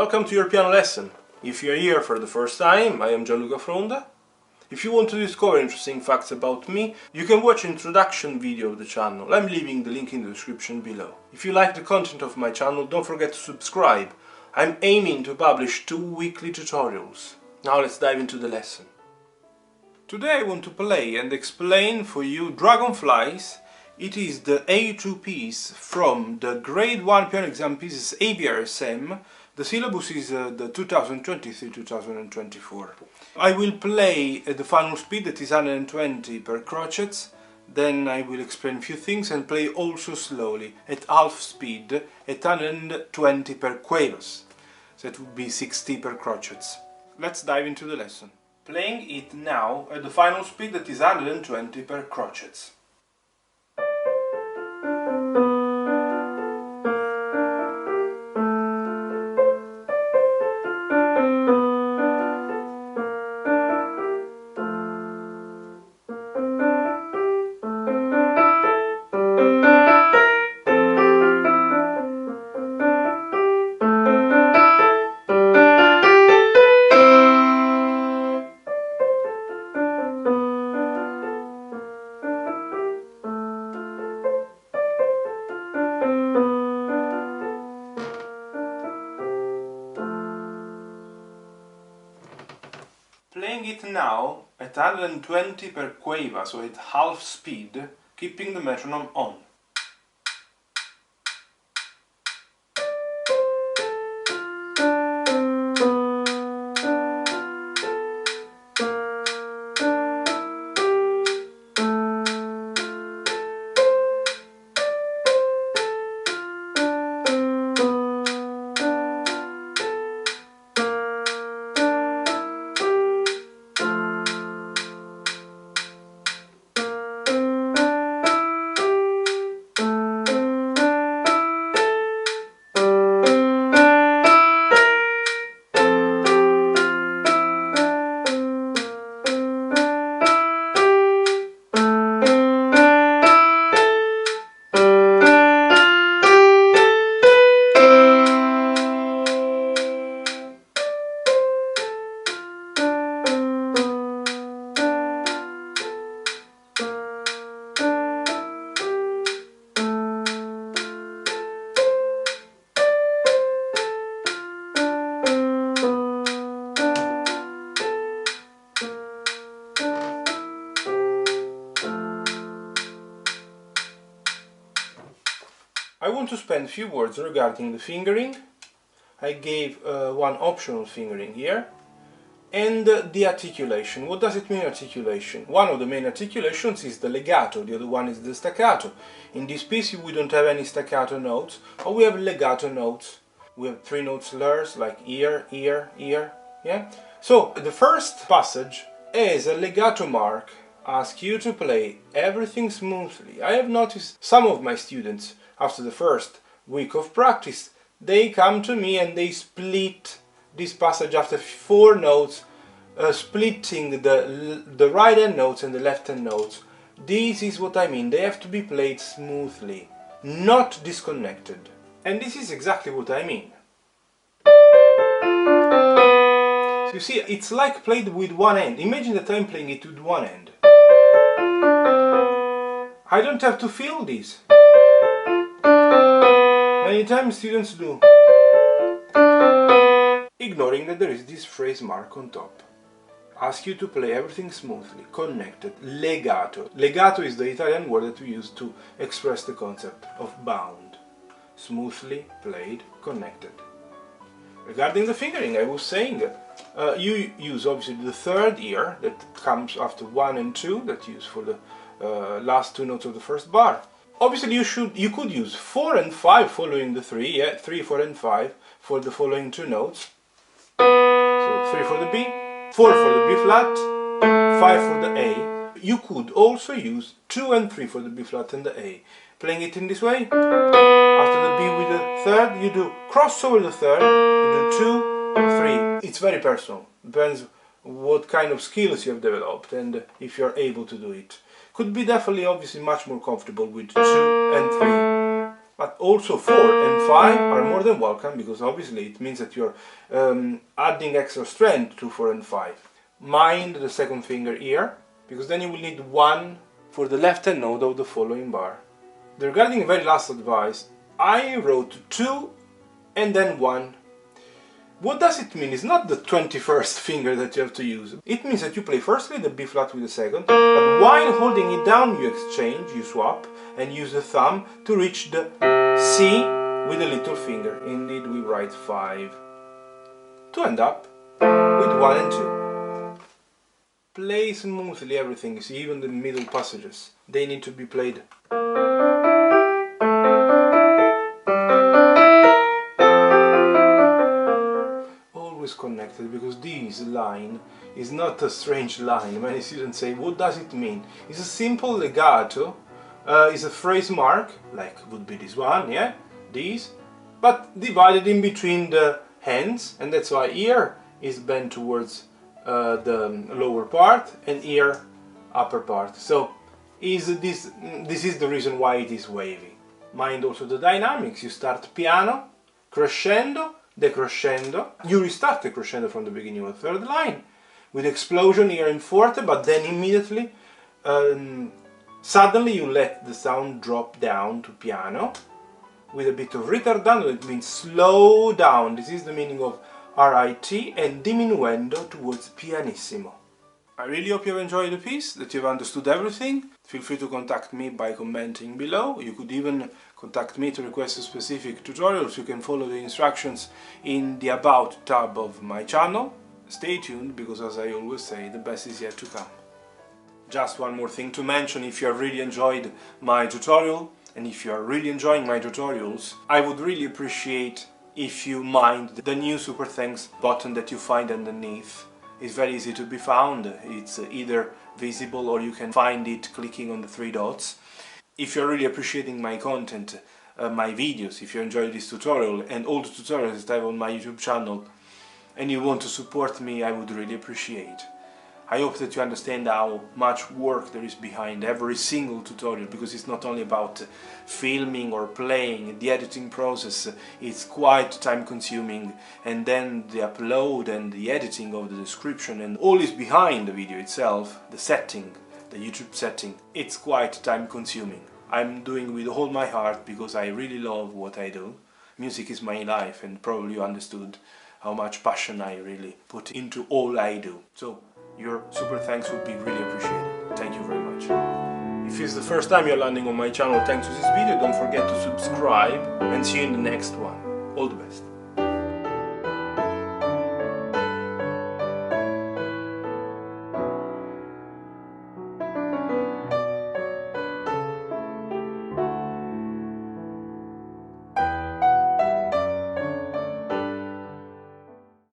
Welcome to your piano lesson. If you're here for the first time, I am Gianluca Fronda. If you want to discover interesting facts about me, you can watch an introduction video of the channel. I'm leaving the link in the description below. If you like the content of my channel, don't forget to subscribe. I'm aiming to publish 2 weekly tutorials. Now let's dive into the lesson. Today I want to play and explain for you Dragonflies. It is the A2 piece from the Grade 1 piano exam pieces ABRSM. The syllabus is the 2023-2024. I will play at the final speed, that is 120 per crotchets. Then I will explain a few things and play also slowly at half speed at 120 per quavers. So that would be 60 per crotchets. Let's dive into the lesson. Playing it now at the final speed, that is 120 per crotchets. Playing it now at 120 per quaver, so at half speed, keeping the metronome on. I want to spend a few words regarding the fingering. I gave one optional fingering here. And the articulation. What does it mean, articulation? One of the main articulations is the legato, the other one is the staccato. In this piece we don't have any staccato notes, but we have legato notes. We have 3 notes slurs, like ear, ear, ear, yeah? So, the first passage is a legato mark, ask you to play everything smoothly. I have noticed some of my students, after the first week of practice, they come to me and they split this passage after 4 notes, splitting the right hand notes and the left hand notes. This is what I mean, they have to be played smoothly, not disconnected. And this is exactly what I mean. So you see, it's like played with one hand. Imagine that I'm playing it with one hand. I don't have to feel this. Many times students do, ignoring that there is this phrase mark on top. Ask you to play everything smoothly, connected, legato. Legato is the Italian word that we use to express the concept of bound. Smoothly played, connected. Regarding the fingering, I was saying, you use obviously the third ear that comes after 1 and 2, that you use for the last 2 notes of the first bar. Obviously you could use 4 and 5 following the 3, yeah, 3, 4 and 5 for the following 2 notes. So 3 for the B, 4 for the B flat, 5 for the A. You could also use 2 and 3 for the B flat and the A. Playing it in this way, after the B with the third, you do cross over the third, you do 2, 3. It's very personal, depends what kind of skills you have developed and if you're able to do it. Could be definitely obviously much more comfortable with 2 and 3. but also 4 and 5 are more than welcome, because obviously it means that you're adding extra strength to 4 and 5. Mind the second finger here, because then you will need 1 for the left hand note of the following bar. Regarding the very last advice, I wrote 2 and then 1. What does it mean? It's not the 21st finger that you have to use. It means that you play firstly the B flat with the second, but while holding it down you exchange, you swap, and use the thumb to reach the C with the little finger. Indeed, we write 5. To end up with 1 and 2. Play smoothly everything, see, even the middle passages. They need to be played. Connected, because this line is not a strange line. Many students say, what does it mean? It's a simple legato, it's a phrase mark, like would be this one, yeah, this, but divided in between the hands, and that's why ear is bent towards the lower part and ear upper part. So this is the reason why it is wavy. Mind also the dynamics. You start piano, crescendo, decrescendo. You restart the crescendo from the beginning of the third line with explosion here in forte, but then immediately suddenly you let the sound drop down to piano with a bit of ritardando. It means slow down. This is the meaning of RIT, and diminuendo towards pianissimo. I really hope you've enjoyed the piece, that you've understood everything. Feel free to contact me by commenting below. You could even contact me to request a specific tutorials. You can follow the instructions in the About tab of my channel. Stay tuned, because as I always say, the best is yet to come. Just one more thing to mention: if you have really enjoyed my tutorial, and if you are really enjoying my tutorials, I would really appreciate if you mind the new Super Thanks button that you find underneath. It's very easy to be found. It's either visible or you can find it clicking on the 3 dots. If you're really appreciating my content, my videos, if you enjoy this tutorial and all the tutorials that I have on my YouTube channel, and you want to support me, I would really appreciate. I hope that you understand how much work there is behind every single tutorial, because it's not only about filming or playing. The editing process is quite time consuming, and then the upload and the editing of the description and all is behind the video itself, the setting, the YouTube setting. It's quite time consuming. I'm doing with all my heart because I really love what I do. Music is my life, and probably you understood how much passion I really put into all I do. So your super thanks would be really appreciated. Thank you very much. If it's the first time you're landing on my channel thanks to this video, don't forget to subscribe, and see you in the next one. All the best.